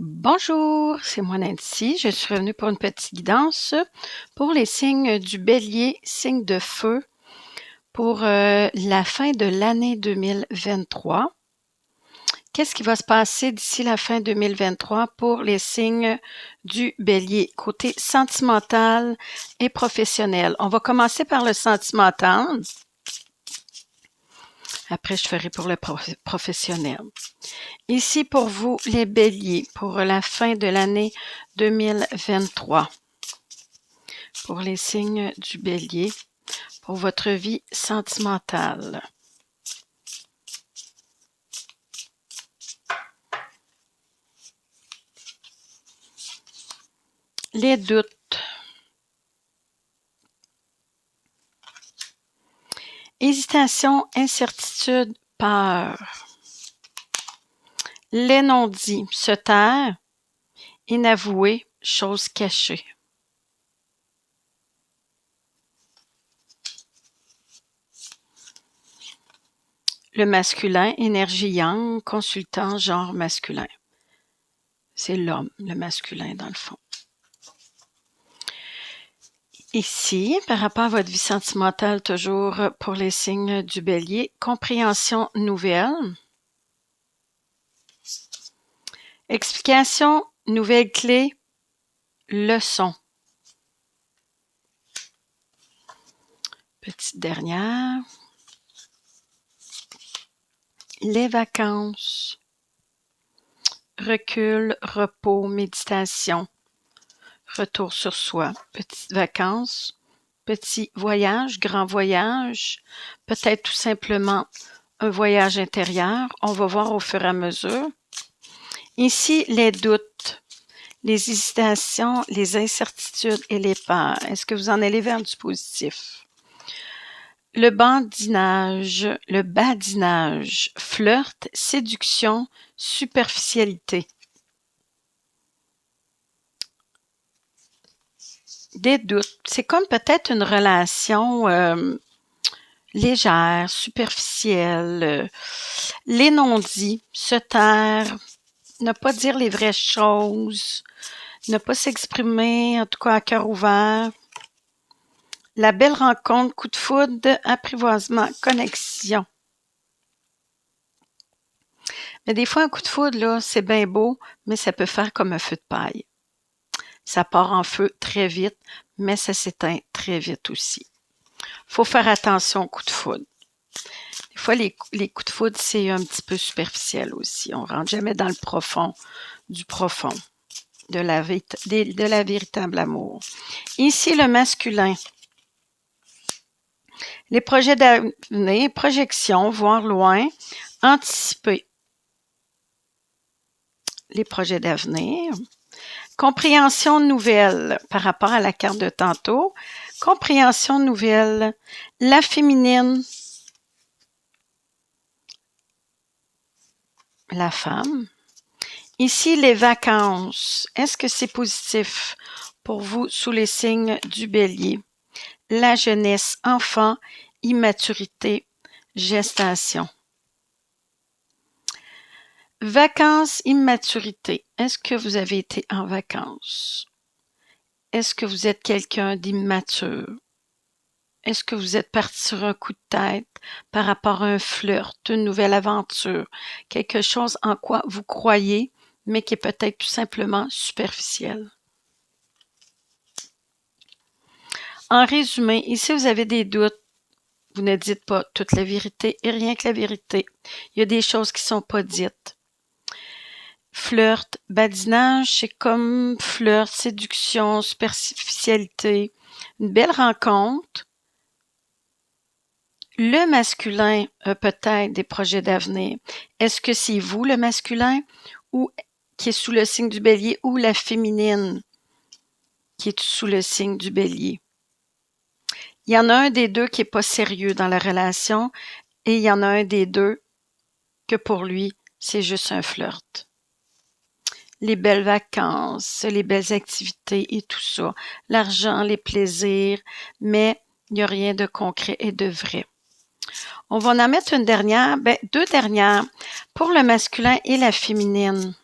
Bonjour, c'est moi Nancy. Je suis revenue pour une petite guidance pour les signes du Bélier, signe de feu, pour la fin de l'année 2023. Qu'est-ce qui va se passer d'ici la fin 2023 pour les signes du Bélier, côté sentimental et professionnel? On va commencer par le sentimental. Après, je ferai pour le professionnel. Ici pour vous, les béliers, pour la fin de l'année 2023. Pour les signes du bélier, pour votre vie sentimentale. Les doutes. Hésitation, incertitude, peur. Les non-dits, se taire, inavouer, chose cachée. Le masculin, énergie yang, consultant, genre masculin. C'est l'homme, le masculin dans le fond. Ici, par rapport à votre vie sentimentale, toujours pour les signes du bélier, compréhension nouvelle. Explication, nouvelle clé, leçon. Petite dernière. Les vacances. Recul, repos, méditation. Retour sur soi. Petites vacances. Petit voyage, grand voyage. Peut-être tout simplement un voyage intérieur. On va voir au fur et à mesure. Ici, les doutes, les hésitations, les incertitudes et les peurs. Est-ce que vous en allez vers du positif? Le badinage, flirt, séduction, superficialité. Des doutes. C'est comme peut-être une relation légère, superficielle. Les non-dits, se taire, ne pas dire les vraies choses, ne pas s'exprimer, en tout cas à cœur ouvert. La belle rencontre, coup de foudre, apprivoisement, connexion. Mais des fois, un coup de foudre, là, c'est bien beau, mais ça peut faire comme un feu de paille. Ça part en feu très vite, mais ça s'éteint très vite aussi. Faut faire attention aux coups de foudre. Des fois, les coups de foudre, c'est un petit peu superficiel aussi. On ne rentre jamais dans le profond du profond, de la véritable amour. Ici, le masculin. Les projets d'avenir, projection, voir loin, anticiper. Les projets d'avenir. Compréhension nouvelle par rapport à la carte de tantôt. Compréhension nouvelle. La féminine. La femme. Ici, les vacances. Est-ce que c'est positif pour vous sous les signes du bélier? La jeunesse, enfant, immaturité, gestation. Vacances, immaturité. Est-ce que vous avez été en vacances? Est-ce que vous êtes quelqu'un d'immature? Est-ce que vous êtes parti sur un coup de tête par rapport à un flirt, une nouvelle aventure, quelque chose en quoi vous croyez, mais qui est peut-être tout simplement superficiel? En résumé, ici vous avez des doutes. Vous ne dites pas toute la vérité et rien que la vérité. Il y a des choses qui ne sont pas dites. Flirt, badinage, c'est comme flirt, séduction, superficialité, une belle rencontre. Le masculin a peut-être des projets d'avenir. Est-ce que c'est vous, le masculin, ou qui est sous le signe du bélier, ou la féminine qui est sous le signe du bélier? Il y en a un des deux qui n'est pas sérieux dans la relation et il y en a un des deux que pour lui, c'est juste un flirt. Les belles vacances, les belles activités et tout ça, l'argent, les plaisirs, mais il n'y a rien de concret et de vrai. On va en mettre une dernière, deux dernières, pour le masculin et la féminine.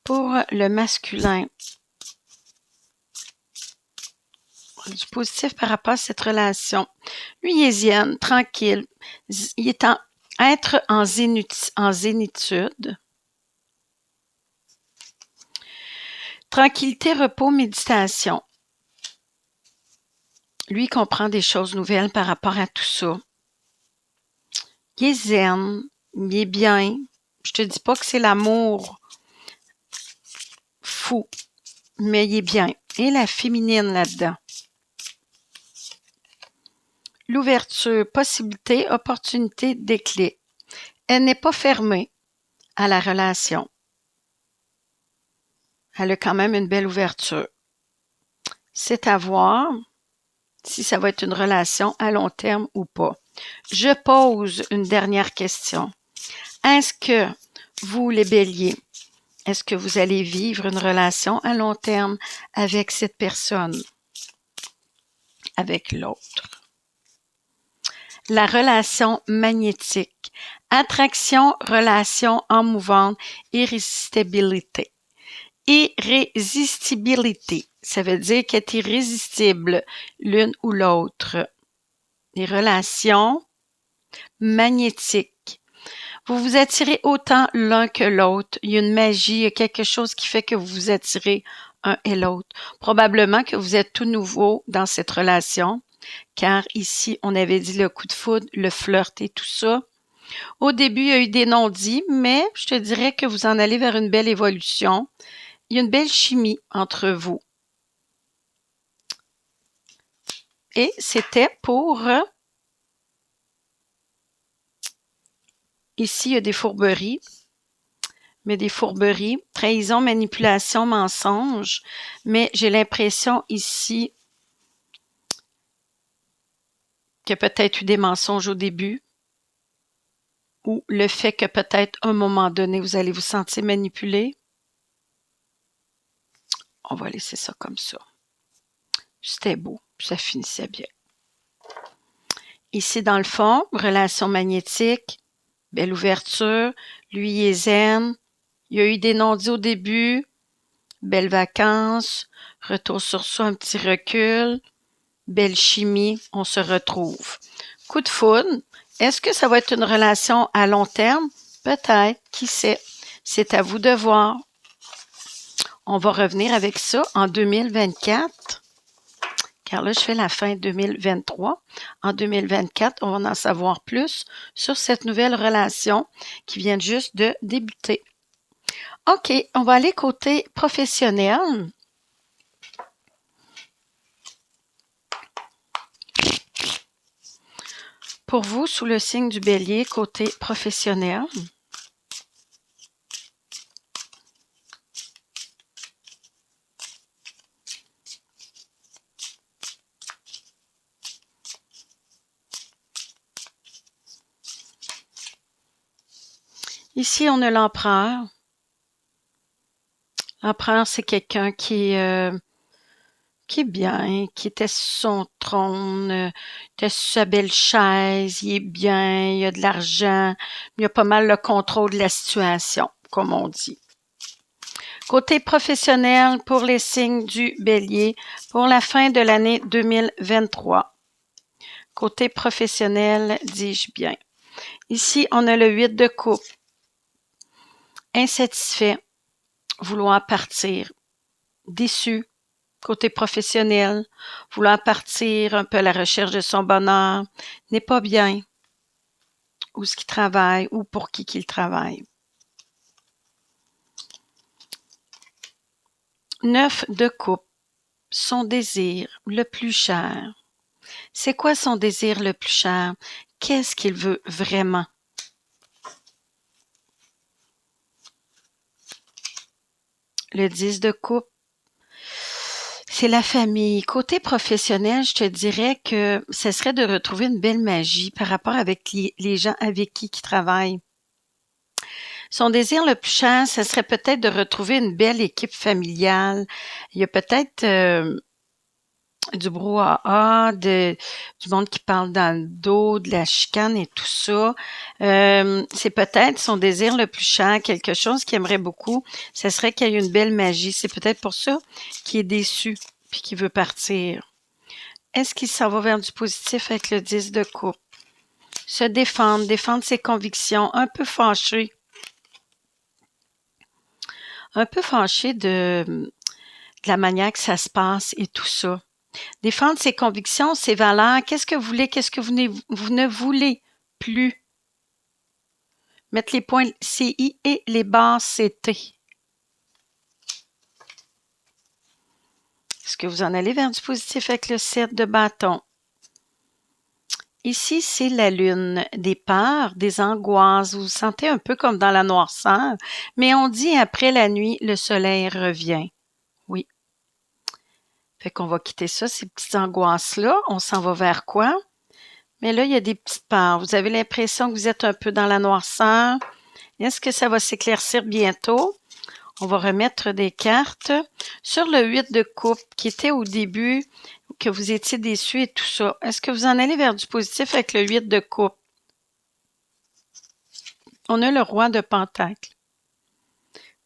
Pour le masculin, du positif par rapport à cette relation. Lui, il est zen, tranquille. Il est être en zénitude. Tranquillité, repos, méditation. Lui, il comprend des choses nouvelles par rapport à tout ça. Il est zen, il est bien. Je te dis pas que c'est l'amour fou, mais il est bien. Et la féminine là-dedans. L'ouverture, possibilité, opportunité, déclic. Elle n'est pas fermée à la relation. Elle a quand même une belle ouverture. C'est à voir si ça va être une relation à long terme ou pas. Je pose une dernière question. Est-ce que vous, les béliers, est-ce que vous allez vivre une relation à long terme avec cette personne, avec l'autre? La relation magnétique. Attraction, relation en mouvante, irrésistibilité. Irrésistibilité, ça veut dire qu'elle est irrésistible l'une ou l'autre. Les relations magnétiques. Vous vous attirez autant l'un que l'autre. Il y a une magie, il y a quelque chose qui fait que vous vous attirez un et l'autre. Probablement que vous êtes tout nouveau dans cette relation, car ici, on avait dit le coup de foudre, le flirt et tout ça. Au début, il y a eu des non-dits, mais je te dirais que vous en allez vers une belle évolution. Il y a une belle chimie entre vous. Et c'était pour... Ici, il y a des fourberies. Mais des fourberies. Trahison, manipulation, mensonge. Mais j'ai l'impression ici qu'il y a peut-être eu des mensonges au début. Ou le fait que peut-être à un moment donné, vous allez vous sentir manipulé. On va laisser ça comme ça. C'était beau, ça finissait bien. Ici, dans le fond, relation magnétique, belle ouverture, lui il est zen, il y a eu des non-dits au début, belles vacances, retour sur soi, un petit recul, belle chimie, on se retrouve. Coup de foudre, est-ce que ça va être une relation à long terme? Peut-être, qui sait? C'est à vous de voir. On va revenir avec ça en 2024, car là, je fais la fin 2023. En 2024, on va en savoir plus sur cette nouvelle relation qui vient juste de débuter. OK, on va aller côté professionnel. Pour vous, sous le signe du Bélier, côté professionnel. Ici, on a l'empereur. L'empereur, c'est quelqu'un qui est bien, qui était sur son trône, était sur sa belle chaise, il est bien, il a de l'argent, il a pas mal le contrôle de la situation, comme on dit. Côté professionnel, pour les signes du Bélier, pour la fin de l'année 2023. Côté professionnel, dis-je bien. Ici, on a le 8 de coupe. Insatisfait, vouloir partir, déçu, côté professionnel, vouloir partir un peu à la recherche de son bonheur, n'est pas bien, où est-ce qu'il travaille ou pour qui qu'il travaille. 9 de coupe, son désir le plus cher. C'est quoi son désir le plus cher? Qu'est-ce qu'il veut vraiment? Le 10 de coupe, c'est la famille. Côté professionnel, je te dirais que ce serait de retrouver une belle magie par rapport avec les gens avec qui il travaille. Son désir le plus cher, ce serait peut-être de retrouver une belle équipe familiale. Il y a peut-être du brouhaha, du monde qui parle dans le dos, de la chicane et tout ça. C'est peut-être son désir le plus cher, quelque chose qu'il aimerait beaucoup, ce serait qu'il y ait une belle magie. C'est peut-être pour ça qu'il est déçu puis qu'il veut partir. Est-ce qu'il s'en va vers du positif avec le 10 de coupe? Se défendre ses convictions, un peu fâché. Un peu fâché de la manière que ça se passe et tout ça. Défendre ses convictions, ses valeurs. Qu'est-ce que vous voulez? Qu'est-ce que vous ne voulez plus? Mettre les points CI et les barres CT. Est-ce que vous en allez vers du positif avec le 7 de bâton? Ici, c'est la lune, des peurs, des angoisses. Vous vous sentez un peu comme dans la noirceur, mais on dit après la nuit, le soleil revient. Oui. Fait qu'on va quitter ça, ces petites angoisses-là. On s'en va vers quoi? Mais là, il y a des petites peurs. Vous avez l'impression que vous êtes un peu dans la noirceur. Est-ce que ça va s'éclaircir bientôt? On va remettre des cartes. Sur le 8 de coupe, qui était au début, que vous étiez déçu et tout ça, est-ce que vous en allez vers du positif avec le 8 de coupe? On a le roi de pentacle.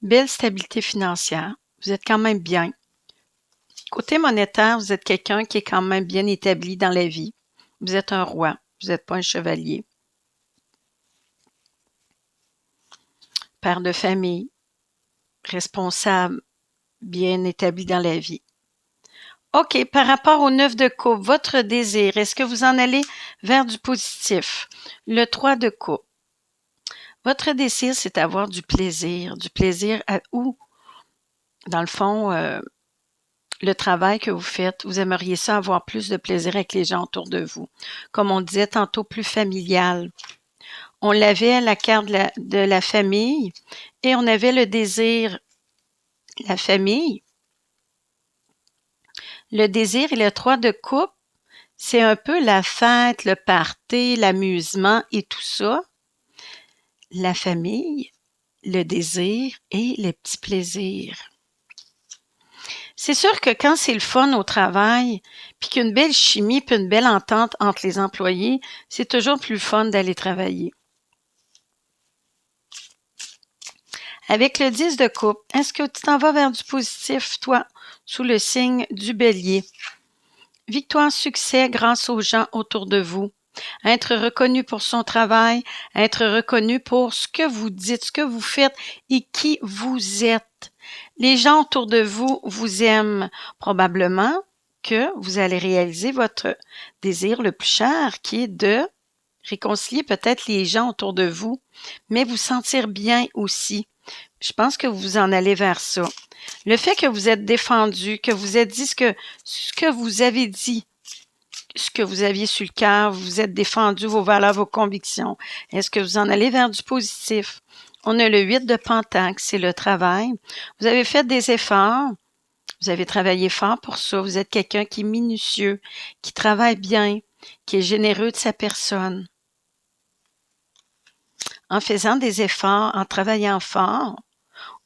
Belle stabilité financière. Vous êtes quand même bien. Côté monétaire, vous êtes quelqu'un qui est quand même bien établi dans la vie. Vous êtes un roi. Vous n'êtes pas un chevalier. Père de famille. Responsable. Bien établi dans la vie. OK, par rapport au 9 de coupe, votre désir, est-ce que vous en allez vers du positif? Le 3 de coupe. Votre désir, c'est d'avoir du plaisir où, dans le fond, le travail que vous faites, vous aimeriez ça avoir plus de plaisir avec les gens autour de vous. Comme on disait tantôt, plus familial. On l'avait à la carte de la famille et on avait le désir, la famille. Le désir et le 3 de coupe, c'est un peu la fête, le party, l'amusement et tout ça. La famille, le désir et les petits plaisirs. C'est sûr que quand c'est le fun au travail, puis qu'il y a une belle chimie, puis une belle entente entre les employés, c'est toujours plus fun d'aller travailler. Avec le 10 de coupe, est-ce que tu t'en vas vers du positif, toi, sous le signe du bélier? Victoire, succès grâce aux gens autour de vous. Être reconnu pour son travail, être reconnu pour ce que vous dites, ce que vous faites et qui vous êtes. Les gens autour de vous vous aiment probablement que vous allez réaliser votre désir le plus cher qui est de réconcilier peut-être les gens autour de vous, mais vous sentir bien aussi. Je pense que vous en allez vers ça. Le fait que vous êtes défendu, que vous êtes dit ce que vous avez dit, ce que vous aviez sur le cœur, vous êtes défendu vos valeurs, vos convictions. Est-ce que vous en allez vers du positif? On a le 8 de pentacle, c'est le travail. Vous avez fait des efforts, vous avez travaillé fort pour ça. Vous êtes quelqu'un qui est minutieux, qui travaille bien, qui est généreux de sa personne. En faisant des efforts, en travaillant fort,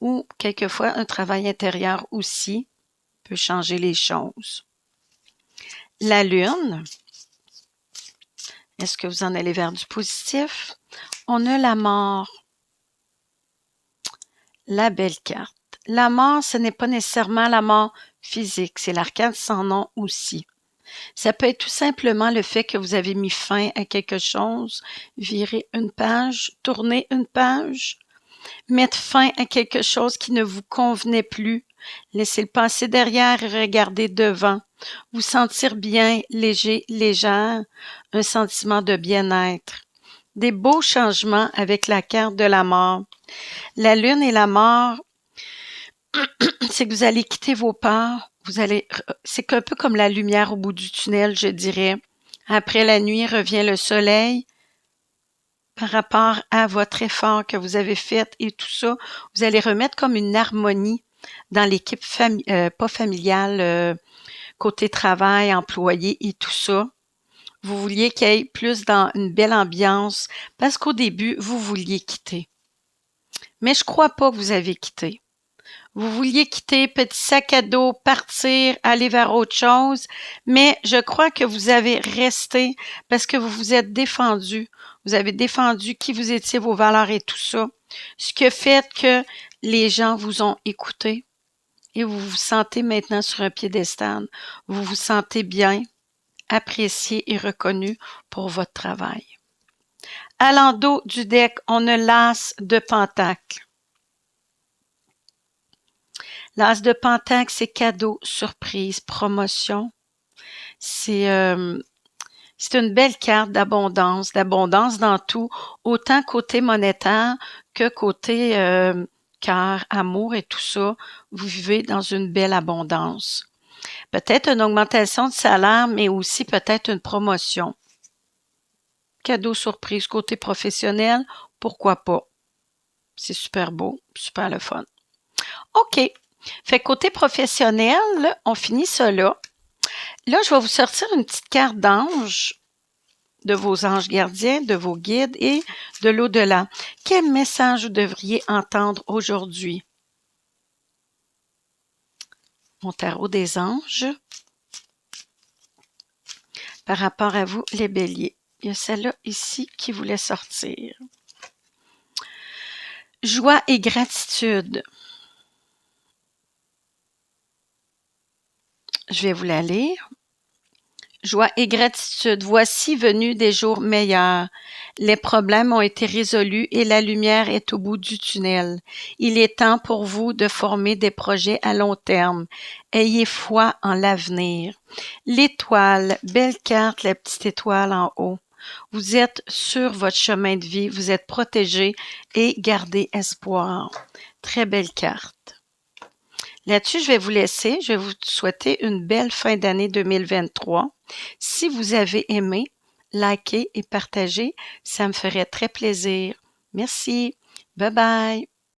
ou quelquefois un travail intérieur aussi peut changer les choses. La lune, est-ce que vous en allez vers du positif? On a la mort. La belle carte. La mort, ce n'est pas nécessairement la mort physique, c'est l'arcane sans nom aussi. Ça peut être tout simplement le fait que vous avez mis fin à quelque chose, virer une page, tourner une page, mettre fin à quelque chose qui ne vous convenait plus, laisser le passé derrière et regarder devant, vous sentir bien, léger, légère, un sentiment de bien-être. Des beaux changements avec la carte de la mort. La lune et la mort, c'est que vous allez quitter vos peurs, c'est un peu comme la lumière au bout du tunnel, je dirais. Après la nuit revient le soleil. Par rapport à votre effort que vous avez fait et tout ça, vous allez remettre comme une harmonie dans l'équipe pas familiale, côté travail, employé et tout ça. Vous vouliez qu'il y ait plus dans une belle ambiance parce qu'au début, vous vouliez quitter. Mais je crois pas que vous avez quitté. Vous vouliez quitter, petit sac à dos, partir, aller vers autre chose, mais je crois que vous avez resté parce que vous vous êtes défendu. Vous avez défendu qui vous étiez, vos valeurs et tout ça. Ce qui a fait que les gens vous ont écouté et vous vous sentez maintenant sur un piédestal. Vous vous sentez bien, apprécié et reconnu pour votre travail. À l'endos du deck, on a l'as de pentacle. L'as de pentacle, c'est cadeau, surprise, promotion. C'est une belle carte d'abondance dans tout, autant côté monétaire que côté cœur, amour et tout ça. Vous vivez dans une belle abondance. Peut-être une augmentation de salaire, mais aussi peut-être une promotion. Cadeau surprise côté professionnel, pourquoi pas? C'est super beau, super le fun. OK. Fait côté professionnel, on finit ça là. Là, je vais vous sortir une petite carte d'ange, de vos anges gardiens, de vos guides et de l'au-delà. Quel message vous devriez entendre aujourd'hui? Mon tarot des anges. Par rapport à vous, les béliers. Il y a celle-là ici qui voulait sortir. Joie et gratitude. Je vais vous la lire. Joie et gratitude, voici venus des jours meilleurs. Les problèmes ont été résolus et la lumière est au bout du tunnel. Il est temps pour vous de former des projets à long terme. Ayez foi en l'avenir. L'étoile, belle carte, la petite étoile en haut. Vous êtes sur votre chemin de vie, vous êtes protégé et gardez espoir. Très belle carte. Là-dessus, je vais vous laisser. Je vais vous souhaiter une belle fin d'année 2023. Si vous avez aimé, likez et partagez. Ça me ferait très plaisir. Merci. Bye bye.